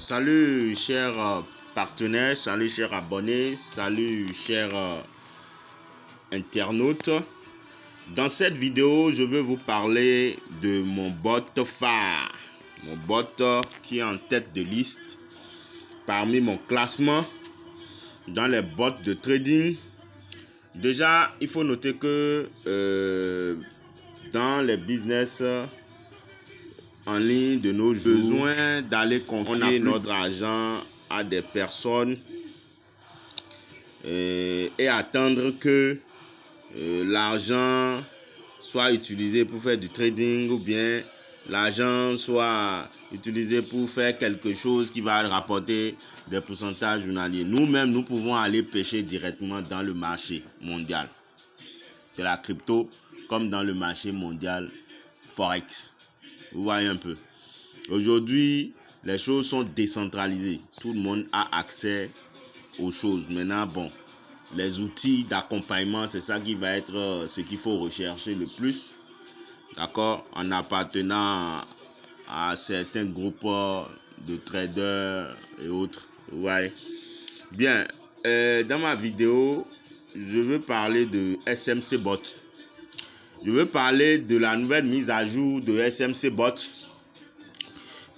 Salut chers partenaires, salut chers abonnés, salut chers internautes. Dans cette vidéo, je veux vous parler de mon bot phare. Mon bot qui est en tête de liste parmi mon classement dans les bots de trading. Déjà, il faut noter que dans les business en ligne de nos jours, besoin d'aller confier notre argent à des personnes et attendre que l'argent soit utilisé pour faire du trading ou bien l'argent soit utilisé pour faire quelque chose qui va rapporter des pourcentages journaliers. Nous-mêmes, nous pouvons aller pêcher directement dans le marché mondial de la crypto comme dans le marché mondial Forex. Vous voyez un peu. Aujourd'hui, les choses sont décentralisées. Tout le monde a accès aux choses. Maintenant, bon, les outils d'accompagnement, c'est ça qui va être ce qu'il faut rechercher le plus. D'accord? En appartenant à certains groupes de traders et autres. Ouais. Bien, dans ma vidéo, je veux parler de SMC Bot. Je veux parler de la nouvelle mise à jour de SMC Bot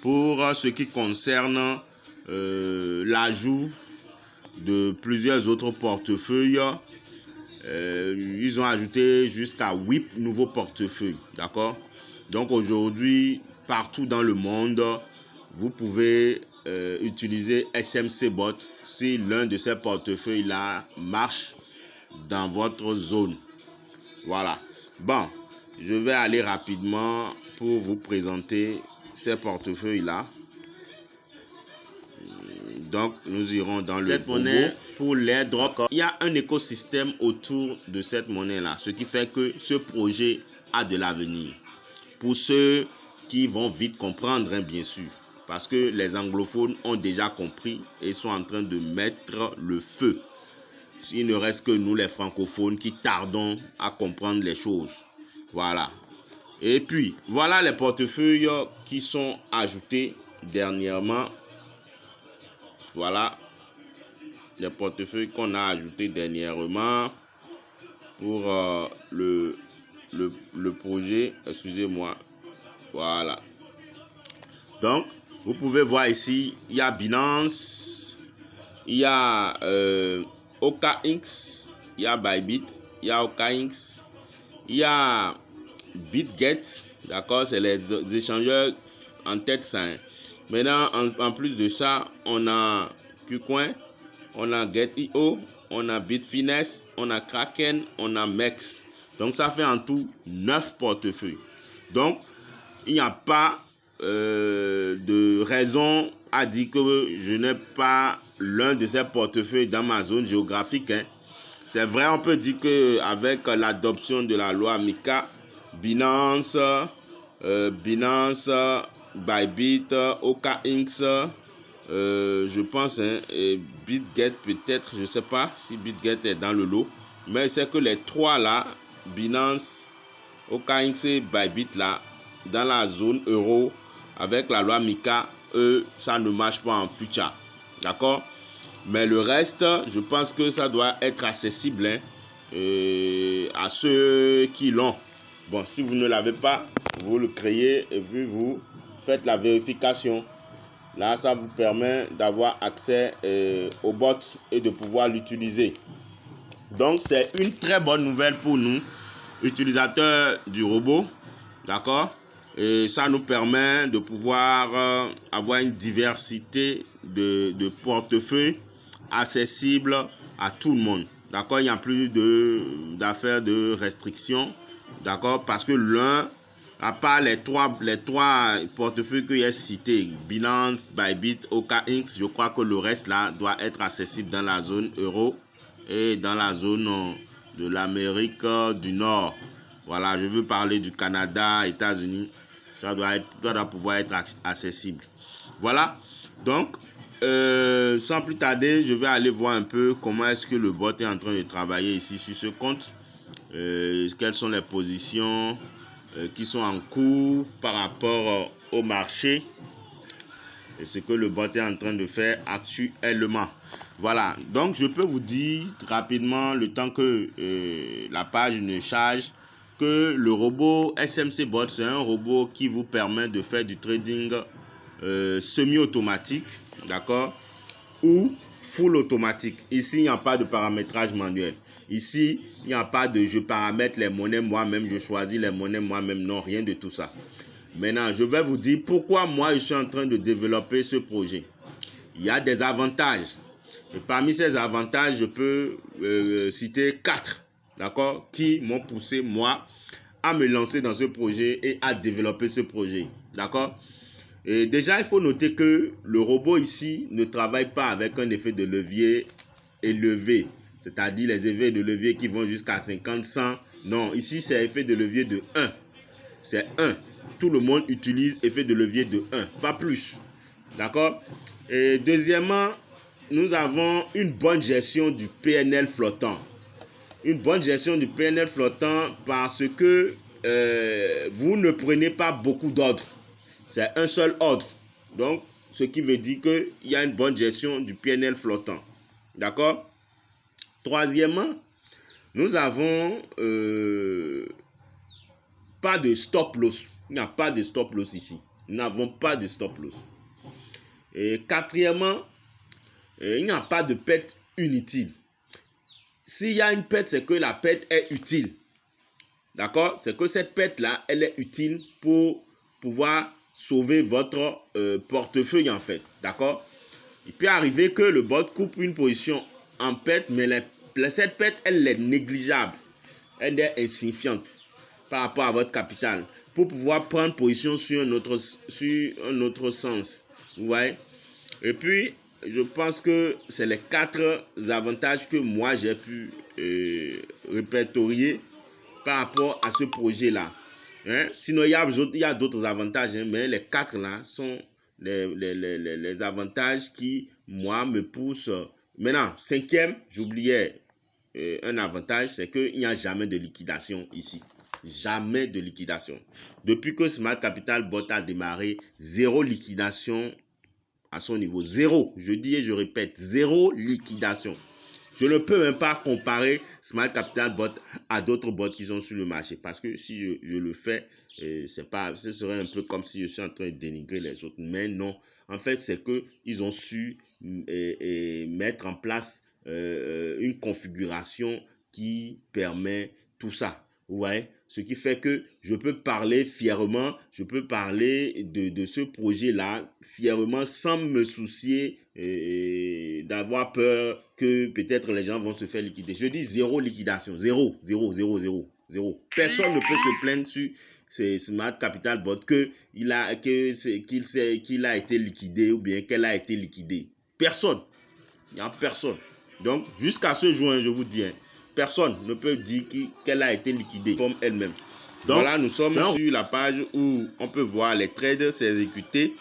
pour ce qui concerne l'ajout de plusieurs autres portefeuilles. Ils ont ajouté jusqu'à 8 nouveaux portefeuilles, d'accord? Donc aujourd'hui, partout dans le monde, vous pouvez utiliser SMC Bot si l'un de ces portefeuilles-là marche dans votre zone. Voilà. Bon, je vais aller rapidement pour vous présenter ces portefeuilles-là. Donc, nous irons dans cette monnaie pour l'airdrop. Il y a un écosystème autour de cette monnaie-là, ce qui fait que ce projet a de l'avenir. Pour ceux qui vont vite comprendre, hein, bien sûr, parce que les anglophones ont déjà compris et sont en train de mettre le feu. Il ne reste que nous, les francophones, qui tardons à comprendre les choses. Voilà. Et puis, voilà les portefeuilles qui sont ajoutés dernièrement. Voilà les portefeuilles qu'on a ajoutés dernièrement pour le projet. Excusez-moi. Voilà. Donc, vous pouvez voir ici, il y a Binance, il y a OKX, il y a Bybit, il y a OKX, il y a BitGet, d'accord, c'est les échangeurs en tête ça. Maintenant, en plus de ça, on a KuCoin, on a Get.io, on a Bitfinex, on a Kraken, on a MEX. Donc, ça fait en tout 9 portefeuilles. Donc, il n'y a pas de raison à dire que je n'ai pas l'un de ces portefeuilles dans ma zone géographique. Hein. C'est vrai, on peut dire qu'avec l'adoption de la loi MiCA, Binance, Bybit, OKX, je pense, hein, et BitGet peut-être, je ne sais pas si BitGet est dans le lot, mais c'est que les trois là, Binance, OKX et Bybit là, dans la zone euro, avec la loi MiCA, eux, ça ne marche pas en future. D'accord? Mais le reste, je pense que ça doit être accessible, hein, à ceux qui l'ont. Bon, si vous ne l'avez pas, vous le créez et puis vous faites la vérification. Là, ça vous permet d'avoir accès au bot et de pouvoir l'utiliser. Donc, c'est une très bonne nouvelle pour nous, utilisateurs du robot. D'accord? Et ça nous permet de pouvoir avoir une diversité de portefeuilles accessibles à tout le monde. D'accord? Il n'y a plus d'affaires de restrictions. D'accord? Parce que l'un, à part les trois portefeuilles que j'ai cités, Binance, Bybit, OKX, je crois que le reste là doit être accessible dans la zone euro et dans la zone de l'Amérique du Nord. Voilà, je veux parler du Canada, États-Unis. Ça doit pouvoir être accessible. Voilà. Donc, sans plus tarder, je vais aller voir un peu comment est-ce que le bot est en train de travailler ici sur ce compte. Quelles sont les positions qui sont en cours par rapport au marché. ce que le bot est en train de faire actuellement. Voilà, donc je peux vous dire rapidement, le temps que la page ne charge, que le robot SMC Bot, c'est un robot qui vous permet de faire du trading semi-automatique, d'accord, ou full automatique. Ici, il n'y a pas de paramétrage manuel. Ici, il n'y a pas de je paramètre les monnaies moi-même, je choisis les monnaies moi-même. Non, rien de tout ça. Maintenant, je vais vous dire pourquoi moi je suis en train de développer ce projet. Il y a des avantages. Et parmi ces avantages, je peux citer 4, d'accord, qui m'ont poussé moi à me lancer dans ce projet et à développer ce projet, d'accord. Et déjà, il faut noter que le robot ici ne travaille pas avec un effet de levier élevé, c'est-à-dire les effets de levier qui vont jusqu'à 50, 100. Non, ici, c'est effet de levier de 1. C'est 1. Tout le monde utilise effet de levier de 1, pas plus. D'accord? Et deuxièmement, nous avons une bonne gestion du PNL flottant. Une bonne gestion du PNL flottant parce que vous ne prenez pas beaucoup d'ordres. C'est un seul ordre. Donc, ce qui veut dire qu'il y a une bonne gestion du PNL flottant. D'accord? Troisièmement, nous avons pas de stop loss. Il n'y a pas de stop loss ici. Nous n'avons pas de stop loss. Et quatrièmement, il n'y a pas de perte inutile. S'il y a une perte, c'est que la perte est utile. D'accord? C'est que cette perte-là, elle est utile pour pouvoir sauver votre portefeuille en fait. D'accord? Il peut arriver que le bot coupe une position en perte, mais cette perte, elle est négligeable. Elle est insignifiante par rapport à votre capital. Pour pouvoir prendre position sur un autre sens. Vous voyez? Et puis, je pense que c'est les 4 avantages que moi j'ai pu répertorier par rapport à ce projet-là. Hein? Sinon, il y a d'autres avantages, hein, mais les 4 là sont les avantages qui, moi, me poussent. Maintenant, 5e, j'oubliais un avantage, c'est qu'il n'y a jamais de liquidation ici. Jamais de liquidation. Depuis que Smart Capital Bot a démarré, 0 liquidation à son niveau. 0. Je dis et je répète, 0 liquidation. Je ne peux même pas comparer Smart Capital Bot à d'autres bots qui sont sur le marché. Parce que si je le fais, ce serait un peu comme si je suis en train de dénigrer les autres. Mais non. En fait, c'est qu'ils ont su mettre en place une configuration qui permet tout ça. Vous voyez, ce qui fait que je peux parler fièrement, je peux parler de ce projet-là fièrement sans me soucier d'avoir peur que peut-être les gens vont se faire liquider. Je dis 0 liquidation, 0. Personne ne peut se plaindre sur ces Smart Capital Bot qu'il a été liquidé ou bien qu'elle a été liquidée. Personne. Il n'y a personne. Donc, jusqu'à ce jour, je vous dis, personne ne peut dire qu'elle a été liquidée comme elle-même. Donc, voilà, nous sommes sur la page où on peut voir les trades s'exécuter.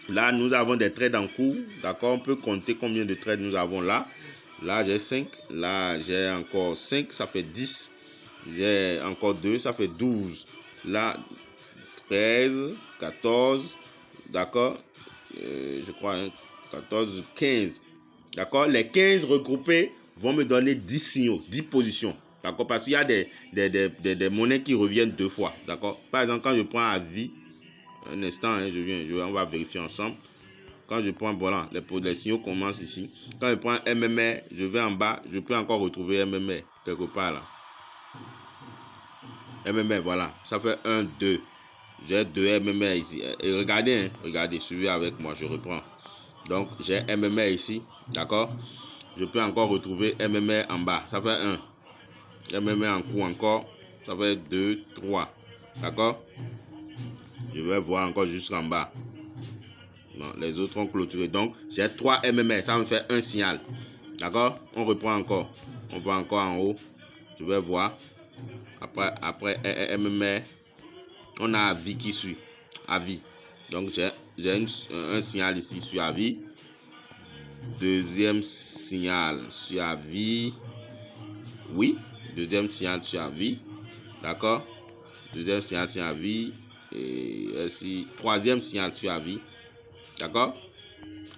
Là, nous avons des trades en cours. D'accord, on peut compter combien de trades nous avons là. Là, j'ai 5. Là, j'ai encore 5. Ça fait 10. J'ai encore 2. Ça fait 12. Là, 13, 14. D'accord. Je crois 14, 15. D'accord. Les 15 regroupés vont me donner 10 signaux, 10 positions. D'accord. Parce qu'il y a des monnaies qui reviennent 2 fois. D'accord. Par exemple, quand je prends avis, un instant, hein, on va vérifier ensemble. Quand je prends, voilà, les signaux commencent ici. Quand je prends MMR, je vais en bas, je peux encore retrouver MMR quelque part là. MMR, voilà, ça fait 1, 2. J'ai 2 MMR ici. Et regardez, regardez, suivez avec moi, je reprends. Donc, j'ai MMR ici, d'accord. Je peux encore retrouver MMR en bas, ça fait 1. MMR en cours encore, ça fait 2, 3, d'accord. Je vais voir encore jusqu'en bas. Non, les autres ont clôturé. Donc, j'ai 3 MMR. Ça me fait un signal. D'accord? On reprend encore. On va encore en haut. Je vais voir. Après MMR, on a avis qui suit. Avis. Donc, j'ai un signal ici sur avis. Deuxième signal sur avis. Oui. Deuxième signal sur avis. D'accord? Deuxième signal sur avis. Et ainsi, troisième signal sur avis. D'accord?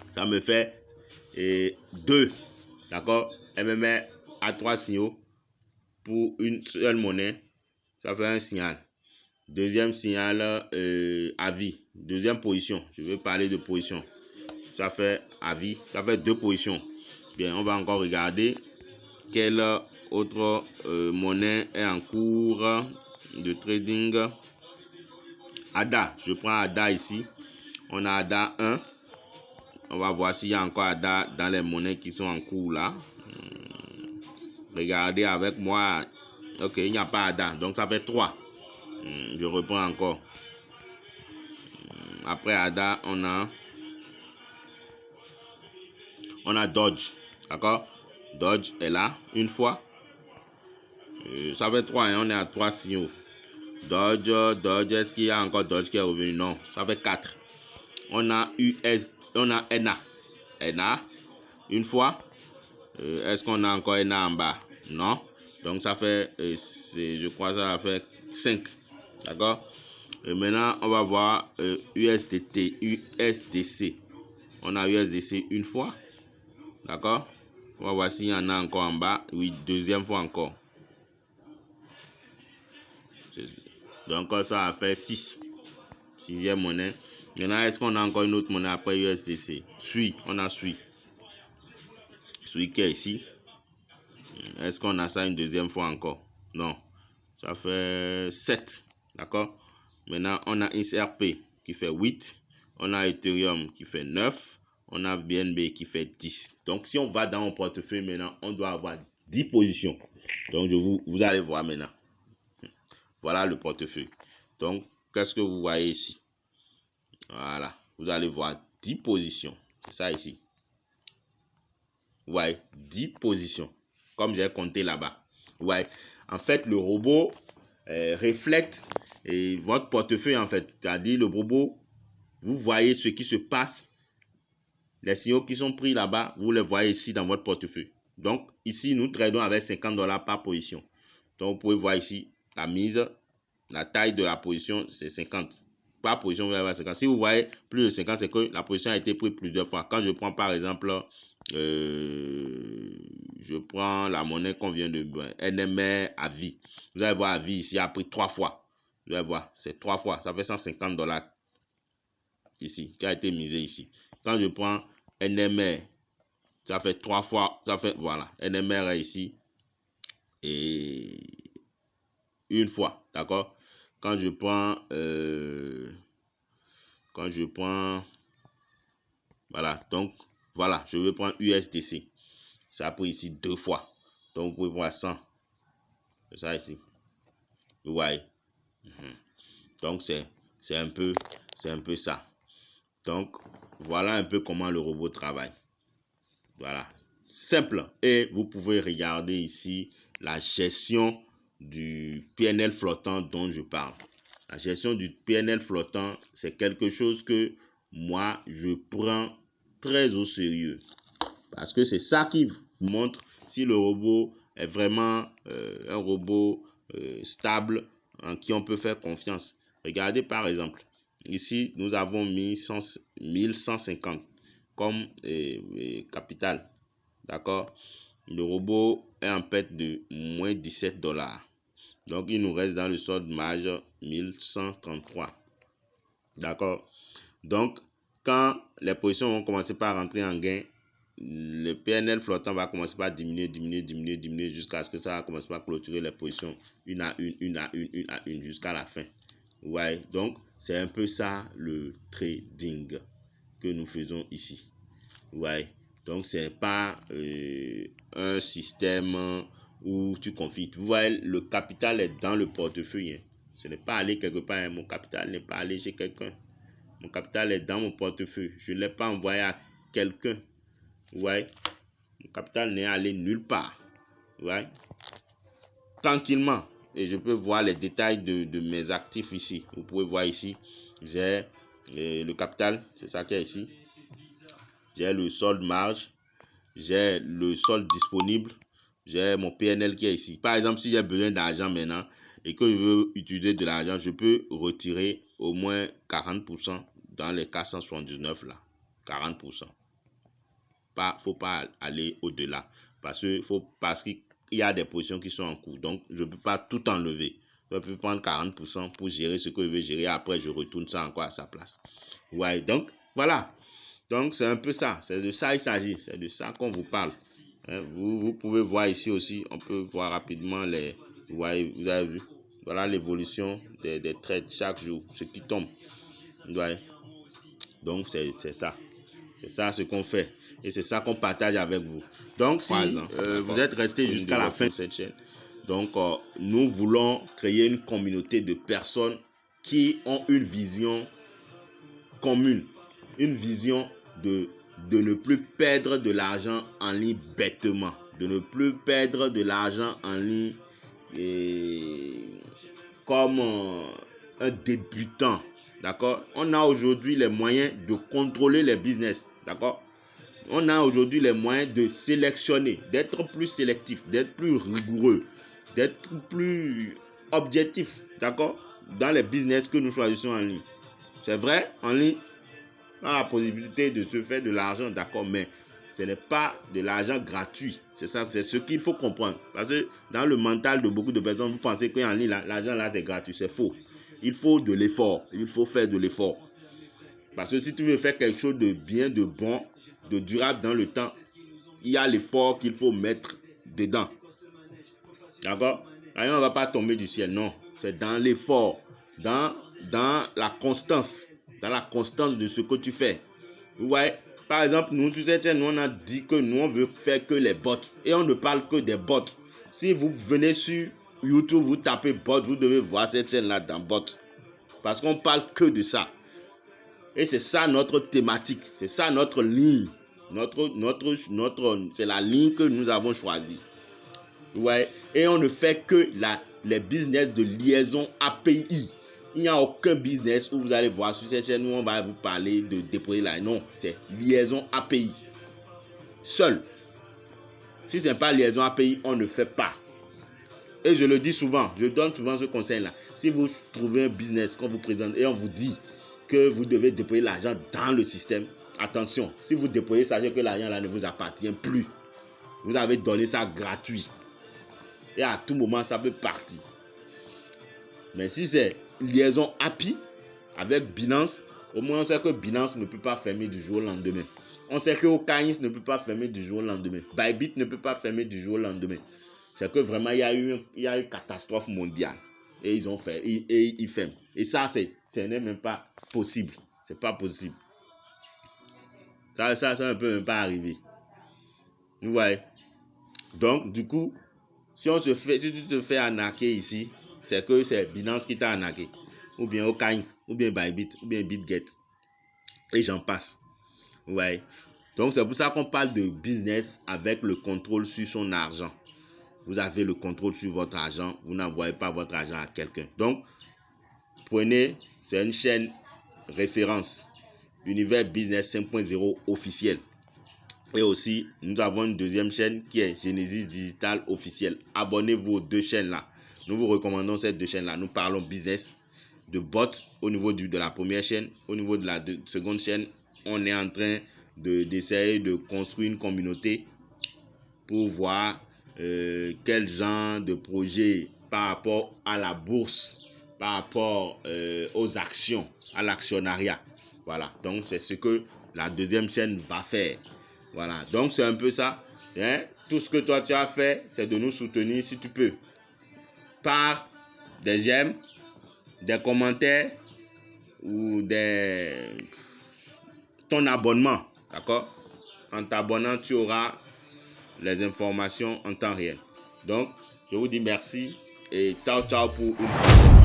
Ça me fait 2. D'accord? Elle me met à 3 signaux pour une seule monnaie. Ça fait un signal. Deuxième signal, avis. Deuxième position. Je veux parler de position. Ça fait avis. Ça fait 2 positions. Bien, on va encore regarder quelle autre monnaie est en cours de trading. ADA. Je prends ADA ici. On a ADA 1. On va voir s'il y a encore ADA dans les monnaies qui sont en cours là. Regardez avec moi. Ok, il n'y a pas ADA. Donc ça fait 3. Je reprends encore. Après ADA, on a Dodge. D'accord? Dodge est là une fois. Ça fait 3. On est à 3 signaux. Dodge. Est-ce qu'il y a encore Dodge qui est revenu? Non. Ça fait 4. On a ENA. ENA. Une fois. Est-ce qu'on a encore ENA en bas? Non. Donc ça fait, je crois ça va faire 5. D'accord? Maintenant, on va voir USDC. On a USDC une fois. D'accord? On va voir s'il y en a encore en bas. Oui, deuxième fois encore. Donc ça va faire 6. Sixième monnaie. Maintenant, est-ce qu'on a encore une autre monnaie après USDC? SUI. On a SUI. SUI qui est ici. Est-ce qu'on a ça une deuxième fois encore? Non. Ça fait 7. D'accord? Maintenant, on a XRP qui fait 8. On a Ethereum qui fait 9. On a BNB qui fait 10. Donc, si on va dans mon portefeuille maintenant, on doit avoir 10 positions. Donc, vous allez voir maintenant. Voilà le portefeuille. Donc, qu'est-ce que vous voyez ici? Voilà. Vous allez voir 10 positions. C'est ça ici. Vous voyez, 10 positions. Comme j'ai compté là-bas. Vous voyez, en fait, le robot reflète votre portefeuille, en fait. C'est-à-dire, le robot, vous voyez ce qui se passe. Les signaux qui sont pris là-bas, vous les voyez ici dans votre portefeuille. Donc, ici, nous tradons avec $50 par position. Donc, vous pouvez voir ici la mise, la taille de la position, c'est 50. Par position, vous avez 50. Si vous voyez plus de 50, c'est que la position a été prise plusieurs fois. Quand je prends par exemple, je prends la monnaie qu'on vient de NMR à vie. Vous allez voir à vie ici, a pris 3 fois. Vous allez voir, c'est 3 fois. Ça fait $150 ici, qui a été misé ici. Quand je prends NMR, ça fait 3 fois. Ça fait, voilà, NMR est ici. Et une fois, d'accord? Quand je prends, voilà, donc, voilà, je vais prendre USDC. Ça a pris ici 2 fois. Donc, vous pouvez voir 100. C'est ça ici. Vous voyez. Donc, c'est un peu ça. Donc, voilà un peu comment le robot travaille. Voilà. Simple. Et vous pouvez regarder ici la gestion du PNL flottant dont je parle. La gestion du PNL flottant, c'est quelque chose que moi, je prends très au sérieux. Parce que c'est ça qui montre si le robot est vraiment un robot stable en qui on peut faire confiance. Regardez par exemple, ici nous avons mis 1150 comme capital. D'accord? Le robot est en perte de moins $17. Donc il nous reste dans le solde marge 1133. D'accord? Donc quand les positions vont commencer par rentrer en gain, le PNL flottant va commencer par diminuer jusqu'à ce que ça va commencer par clôturer les positions une à une jusqu'à la fin. Ouais, donc c'est un peu ça le trading que nous faisons ici. Ouais, donc c'est pas un système où tu confies. Vous voyez, le capital est dans le portefeuille. Hein. Ce n'est pas aller quelque part. Hein. Mon capital n'est pas allé chez quelqu'un. Mon capital est dans mon portefeuille. Je ne l'ai pas envoyé à quelqu'un. Ouais, mon capital n'est allé nulle part. Ouais, tranquillement. Et je peux voir les détails de mes actifs ici. Vous pouvez voir ici, j'ai le capital, c'est ça qui est ici. J'ai le solde marge, j'ai le solde disponible, j'ai mon PNL qui est ici. Par exemple, si j'ai besoin d'argent maintenant et que je veux utiliser de l'argent, je peux retirer au moins 40% dans les 479 là. 40%. Faut pas aller au-delà parce qu'il y a des positions qui sont en cours. Donc, je ne peux pas tout enlever. Je peux prendre 40% pour gérer ce que je veux gérer. Après, je retourne ça encore à sa place. Ouais, donc, voilà. Donc, c'est un peu ça. C'est de ça il s'agit. C'est de ça qu'on vous parle. Vous pouvez voir ici aussi. On peut voir rapidement les... vous avez vu. Voilà l'évolution des trades chaque jour. Ce qui tombe. Ouais. Donc, c'est ça. C'est ça ce qu'on fait. Et c'est ça qu'on partage avec vous. Donc, si vous êtes resté jusqu'à la fin de cette chaîne, donc nous voulons créer une communauté de personnes qui ont une vision commune. Une vision de ne plus perdre de l'argent en ligne bêtement. De ne plus perdre de l'argent en ligne comme un débutant. D'accord? On a aujourd'hui les moyens de contrôler les business. D'accord? On a aujourd'hui les moyens de sélectionner, d'être plus sélectif, d'être plus rigoureux, d'être plus objectif. D'accord? Dans les business que nous choisissons en ligne. C'est vrai, en ligne, on a la possibilité de se faire de l'argent, d'accord, mais ce n'est pas de l'argent gratuit. C'est ça, c'est ce qu'il faut comprendre. Parce que dans le mental de beaucoup de personnes, vous pensez qu'en ligne, l'argent là, c'est gratuit. C'est faux. Il faut de l'effort. Il faut faire de l'effort. Parce que si tu veux faire quelque chose de bien, de bon, de durable dans le temps, il y a l'effort qu'il faut mettre dedans. D'accord? Là, on ne va pas tomber du ciel, non. C'est dans l'effort, dans la constance. Dans la constance de ce que tu fais. Vous voyez, par exemple, nous, sur cette chaîne, on a dit que nous, on veut faire que les bots. Et on ne parle que des bots. Si vous venez sur YouTube, vous tapez bot, vous devez voir cette chaîne-là dans bot. Parce qu'on parle que de ça. Et c'est ça notre thématique. C'est ça notre ligne. C'est la ligne que nous avons choisie. Vous voyez, et on ne fait que les business de liaison API. Il n'y a aucun business où vous allez voir sur cette chaîne où on va vous parler de déposer là. Non, c'est liaison API. Seul. Si ce n'est pas liaison API, on ne fait pas. Et je le dis souvent, je donne souvent ce conseil-là. Si vous trouvez un business qu'on vous présente et on vous dit que vous devez déployer l'argent dans le système, attention, si vous déployez, sachez que l'argent là ne vous appartient plus. Vous avez donné ça gratuit. Et à tout moment, ça peut partir. Mais si c'est liaison API avec Binance, au moins on sait que Binance ne peut pas fermer du jour au lendemain. On sait que OKX ne peut pas fermer du jour au lendemain. Bybit ne peut pas fermer du jour au lendemain. C'est que vraiment il y a eu une catastrophe mondiale. Et ils ont fait, et ils ferment. Et ça, ce n'est même pas possible. C'est pas possible. Ça ne peut même pas arriver. Vous voyez? Donc, du coup, si tu te fais arnaquer ici, c'est que c'est Binance qui t'a arnaqué. Ou bien OKX, ou bien Bybit, ou bien BitGet. Et j'en passe. Vous voyez? Donc, c'est pour ça qu'on parle de business avec le contrôle sur son argent. Vous avez le contrôle sur votre argent. Vous n'envoyez pas votre argent à quelqu'un. Donc, prenez, c'est une chaîne référence. Univers Business 5.0 officiel. Et aussi, nous avons une deuxième chaîne qui est Genesis Digital officiel. Abonnez-vous aux deux chaînes-là. Nous vous recommandons ces deux chaînes-là. Nous parlons business, de bots au niveau de la première chaîne. Au niveau de la seconde chaîne, on est en train d'essayer de construire une communauté pour voir quel genre de projet par rapport à la bourse, par rapport aux actions, à l'actionnariat. Voilà, donc c'est ce que la deuxième chaîne va faire. Voilà, donc c'est un peu ça. Hein? Tout ce que toi tu as fait, c'est de nous soutenir si tu peux. Par des j'aime, des commentaires ou ton abonnement. D'accord? En t'abonnant, tu auras les informations en temps réel. Donc, je vous dis merci et ciao ciao pour une prochaine.